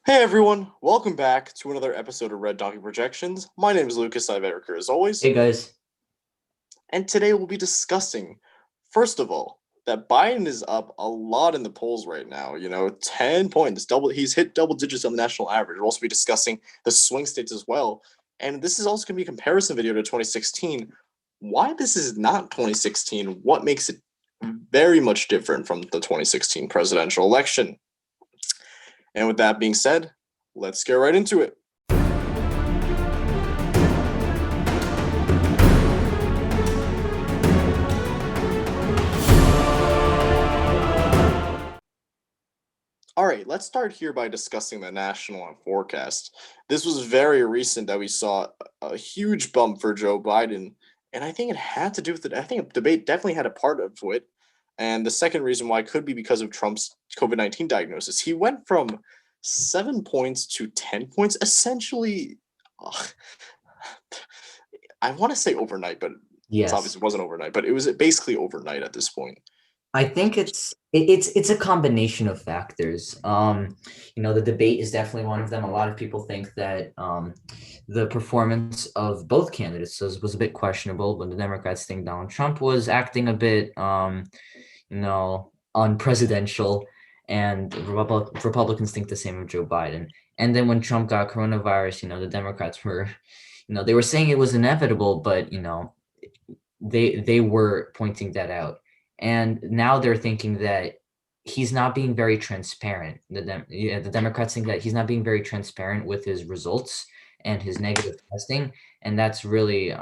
Hey everyone, welcome back to another episode of Red Donkey Projections. My name is Lucas, I have Erica as always, Hey guys. and today we'll be discussing, first of all, that Biden is up a lot in the polls right now. 10 points, he's hit double digits on the national average. We'll also be discussing the swing states as well. And this is also going to be a comparison video to 2016. Why this is not 2016, what makes it very much different from the 2016 presidential election. And with that being said, let's get right into it. All right, let's start here by discussing the national forecast. This was very recent that we saw a huge bump for Joe Biden, and I think it had to do with it. I think debate definitely had a part of it. And the second reason why could be because of Trump's COVID-19 diagnosis. He went from 7 points to 10 points, essentially. uh, I want to say overnight, but it's Yes. obviously wasn't overnight, but it was basically overnight at this point. I think it's a combination of factors. The debate is definitely one of them. A lot of people think that the performance of both candidates was a bit questionable, but the Democrats think Donald Trump was acting a bit unpresidential, and Republicans think the same of Joe Biden. And then when Trump got coronavirus, the Democrats were, they were saying it was inevitable, but they were pointing that out. And now they're thinking that he's not being very transparent. The Democrats think that he's not being very transparent with his results and his negative testing, and that's really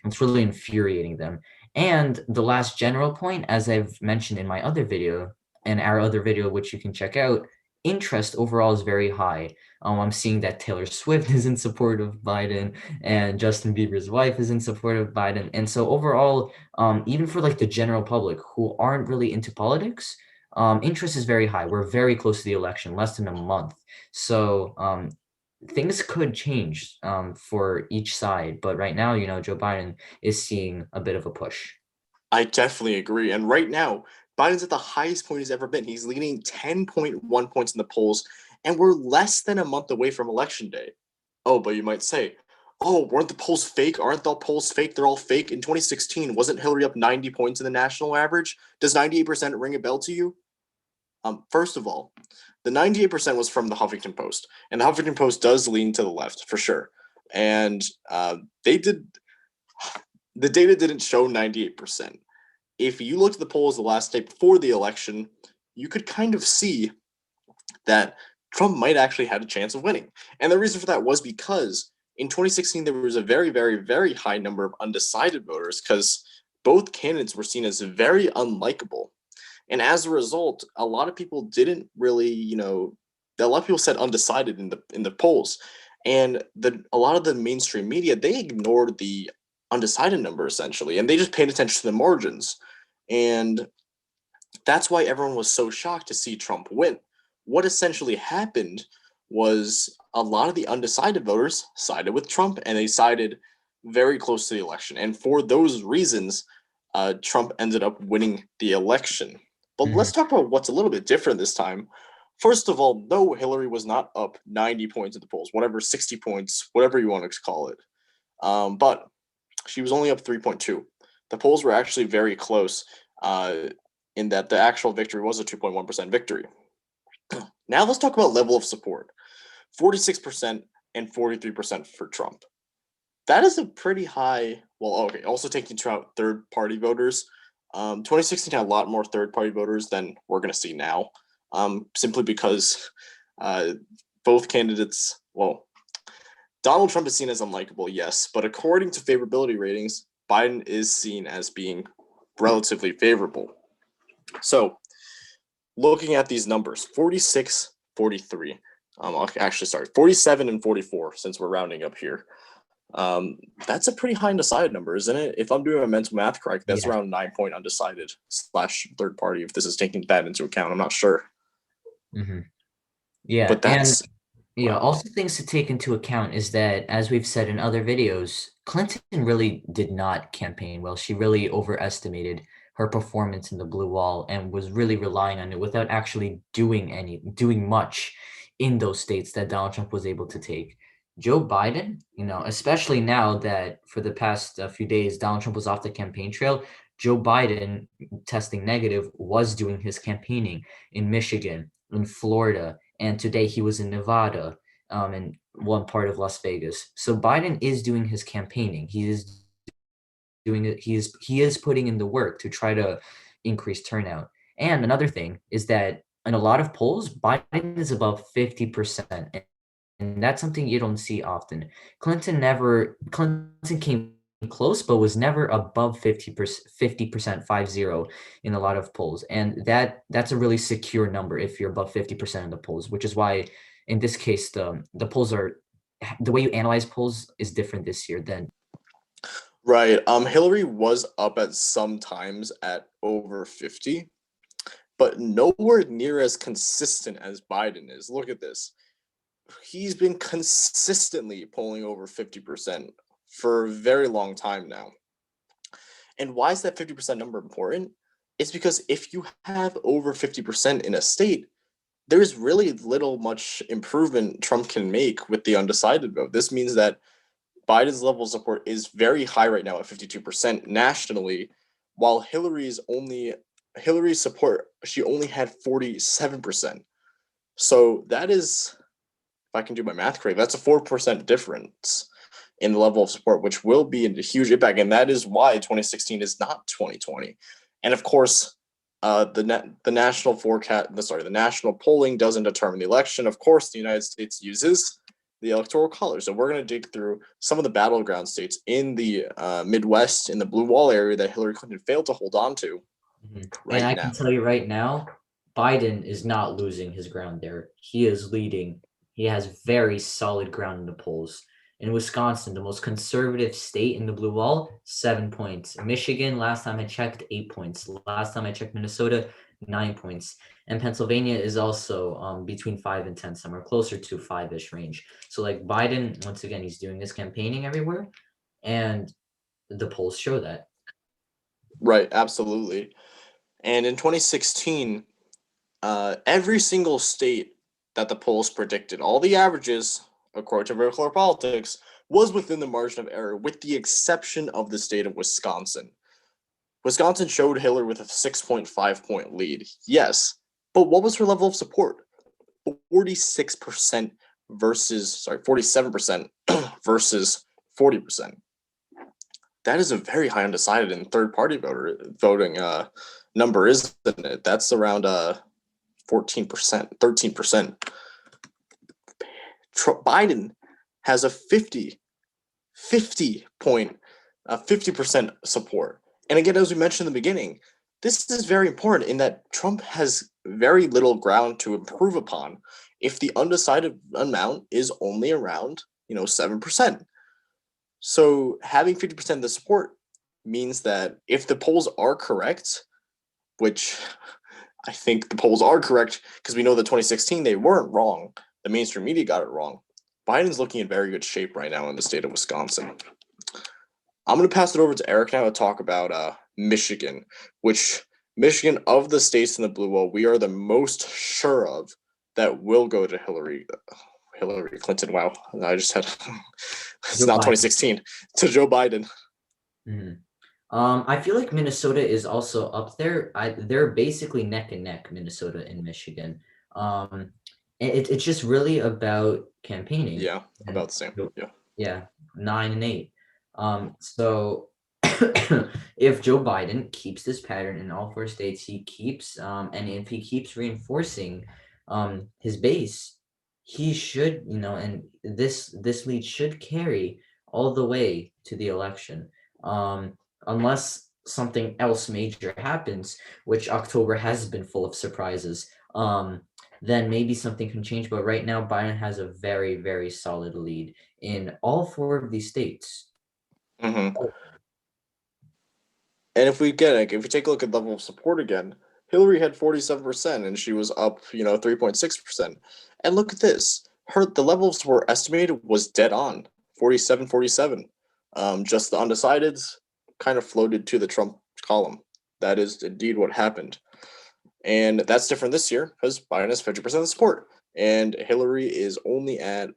it's really infuriating them. And the last general point, as I've mentioned in my other video, and our other video, which you can check out, interest overall is very high. I'm seeing that Taylor Swift is in support of Biden, and Justin Bieber's wife is in support of Biden. And so overall, even for like the general public who aren't really into politics, interest is very high. We're very close to the election, less than a month. So things could change for each side. But right now, Joe Biden is seeing a bit of a push. I definitely agree. And right now, Biden's at the highest point he's ever been. He's leading 10.1 points in the polls, and we're less than a month away from election day. Oh, but you might say, oh, weren't the polls fake? Aren't the polls fake? They're all fake. In 2016, wasn't Hillary up 90 points in the national average? Does 98% ring a bell to you? First of all, the 98% was from the Huffington Post, and the Huffington Post does lean to the left for sure. And they did the data didn't show 98%. If you looked at the polls the last day before the election, you could kind of see that Trump might actually had a chance of winning. And the reason for that was because in 2016, there was a very, very, very high number of undecided voters because both candidates were seen as very unlikable. And as a result, a lot of people didn't really, a lot of people said undecided in the polls. And a lot of the mainstream media, they ignored the undecided number essentially, and they just paid attention to the margins. And that's why everyone was so shocked to see Trump win. What essentially happened was a lot of the undecided voters sided with Trump, and they sided very close to the election. And for those reasons, Trump ended up winning the election. But let's talk about what's a little bit different this time. First of all, no, Hillary was not up 90 points at the polls, whatever, 60 points, whatever you want to call it. But she was only up 3.2. The polls were actually very close in that the actual victory was a 2.1% victory. Now let's talk about level of support. 46% and 43% for Trump. That is a pretty high, well, okay, also taking into account third-party voters. 2016 had a lot more third-party voters than we're going to see now, simply because both candidates, well, Donald Trump is seen as unlikable, yes, but according to favorability ratings, Biden is seen as being relatively favorable. So, looking at these numbers, 46, 43. Actually, sorry, 47 and 44, since we're rounding up here. That's a pretty high undecided number, isn't it? If I'm doing my mental math correct, that's around 9-point undecided / third party, if this is taking that into account. I'm not sure. Yeah, But that's also things to take into account is that, as we've said in other videos, Clinton really did not campaign well. She really overestimated her performance in the blue wall and was really relying on it without actually doing much in those states that Donald Trump was able to take. Joe Biden, especially now that for the past few days, Donald Trump was off the campaign trail, Joe Biden, testing negative, was doing his campaigning in Michigan, in Florida, and today he was in Nevada, and one part of Las Vegas. So Biden is doing his campaigning. He is doing it. He is putting in the work to try to increase turnout. And another thing is that in a lot of polls, Biden is above 50%. And that's something you don't see often. Clinton came close, but was never above 50%, 50 in a lot of polls. And that's a really secure number if you're above 50% in the polls, which is why in this case, the polls are, the way you analyze polls is different this year than. Right. Hillary was up at some times at over 50, but nowhere near as consistent as Biden is. Look at this. He's been consistently polling over 50% for a very long time now. And why is that 50% number important? It's because if you have over 50% in a state, there's really much improvement Trump can make with the undecided vote. This means that Biden's level of support is very high right now at 52% nationally, while Hillary's support, she only had 47%. So that is, if I can do my math correctly, that's a 4% difference in the level of support, which will be a huge impact. And that is why 2016 is not 2020. And of course, the national polling doesn't determine the election. Of course, the United States uses the Electoral College. So we're going to dig through some of the battleground states in the Midwest, in the Blue Wall area that Hillary Clinton failed to hold on to. And I can tell you right now, Biden is not losing his ground there. He is leading. He has very solid ground in the polls. In Wisconsin, the most conservative state in the Blue Wall, 7 points. Michigan, last time I checked, 8 points. Last time I checked, Minnesota, 9 points. And Pennsylvania is also between 5 and 10, somewhere closer to 5-ish range. So like Biden, once again, he's doing his campaigning everywhere, and the polls show that. Right, absolutely. And in 2016, every single state that the polls predicted, all the averages, according to Very Clear Politics, was within the margin of error, with the exception of the state of Wisconsin. Wisconsin showed Hillary with a 6.5-point lead, yes, but what was her level of support? 47% versus 40%. That is a very high undecided and third-party voting number, isn't it? That's around 14%, 13%. Biden has a 50% support. And again, as we mentioned in the beginning, this is very important in that Trump has very little ground to improve upon if the undecided amount is only around, 7%. So having 50% of the support means that if the polls are correct, which I think the polls are correct because we know that 2016 they weren't wrong. The mainstream media got it wrong. Biden's looking in very good shape right now in the state of Wisconsin. I'm going to pass it over to Eric now to talk about Michigan, which Michigan of the states in the Blue Wall, we are the most sure of that will go to Hillary Clinton. Wow, I just had it's not 2016 to Joe Biden. Mm-hmm. I feel like Minnesota is also up there. They're basically neck and neck, Minnesota and Michigan. It's just really about campaigning. Yeah, about the same. Yeah, 9 and 8. So if Joe Biden keeps this pattern in all 4 states, he keeps and if he keeps reinforcing his base, he should, and this lead should carry all the way to the election. Unless something else major happens, which October has been full of surprises, then maybe something can change. But right now, Biden has a very, very solid lead in all 4 of these states. Mm-hmm. And if we take a look at level of support again, Hillary had 47% and she was up, 3.6%. And look at this. The level of support estimated was dead on, 47. Just the undecideds kind of floated to the Trump column. That is indeed what happened. And that's different this year because Biden has 50% of the support. and Hillary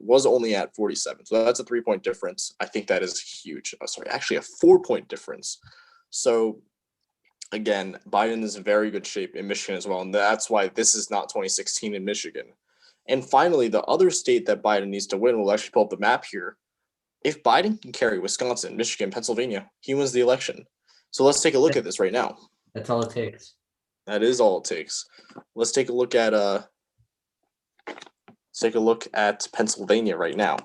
was only at 47. So that's a 3-point difference. I think that is huge. Actually a 4-point difference. So again, Biden is in very good shape in Michigan as well, and that's why this is not 2016 in Michigan. And finally, the other state that Biden needs to win, we'll actually pull up the map here. If Biden can carry Wisconsin, Michigan, Pennsylvania, he wins the election. So let's take a look at this right now. That's all it takes. That is all it takes. Let's take a look at Pennsylvania right now,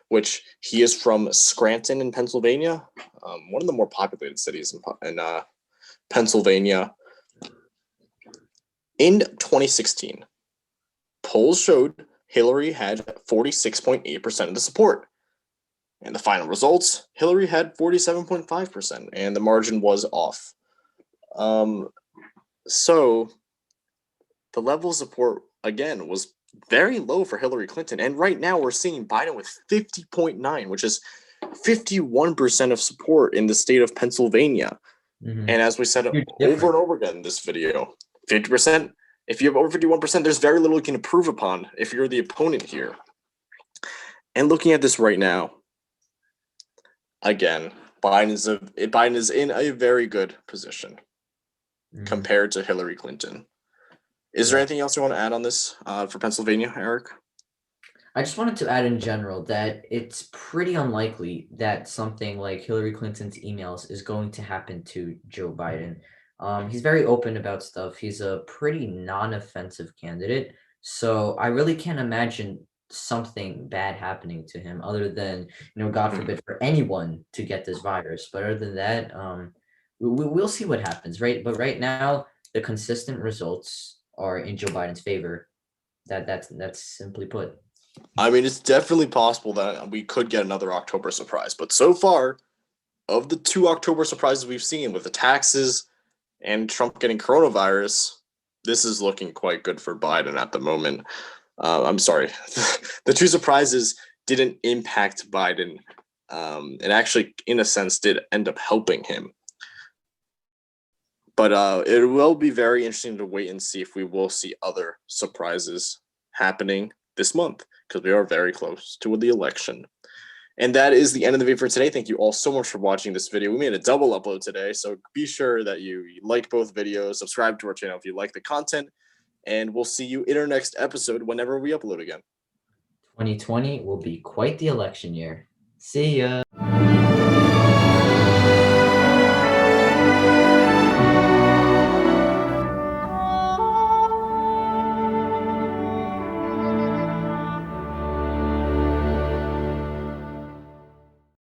which he is from Scranton in Pennsylvania, one of the more populated cities in Pennsylvania. In 2016, polls showed Hillary had 46.8% of the support. And the final results, Hillary had 47.5%, and the margin was off. So the level of support, again, was very low for Hillary Clinton. And right now we're seeing Biden with 50.9, which is 51% of support in the state of Pennsylvania. Mm-hmm. And as we said over and over again in this video, 50%, if you have over 51%, there's very little you can improve upon if you're the opponent here. And looking at this right now, again, Biden is in a very good position compared to Hillary Clinton. Is there anything else you want to add on this for Pennsylvania, Eric? I just wanted to add in general that it's pretty unlikely that something like Hillary Clinton's emails is going to happen to Joe Biden. He's very open about stuff. He's a pretty non-offensive candidate. So I really can't imagine something bad happening to him other than, God forbid for anyone to get this virus. But other than that, we'll see what happens, right? But right now, the consistent results are in Joe Biden's favor. That's simply put. I mean, it's definitely possible that we could get another October surprise. But so far, of the 2 October surprises we've seen with the taxes and Trump getting coronavirus, this is looking quite good for Biden at the moment. I'm sorry. The 2 surprises didn't impact Biden. And actually, in a sense, did end up helping him. But it will be very interesting to wait and see if we will see other surprises happening this month, because we are very close to the election. And that is the end of the video for today. Thank you all so much for watching this video. We made a double upload today, so be sure that you like both videos, subscribe to our channel if you like the content, and we'll see you in our next episode whenever we upload again. 2020 will be quite the election year. See ya.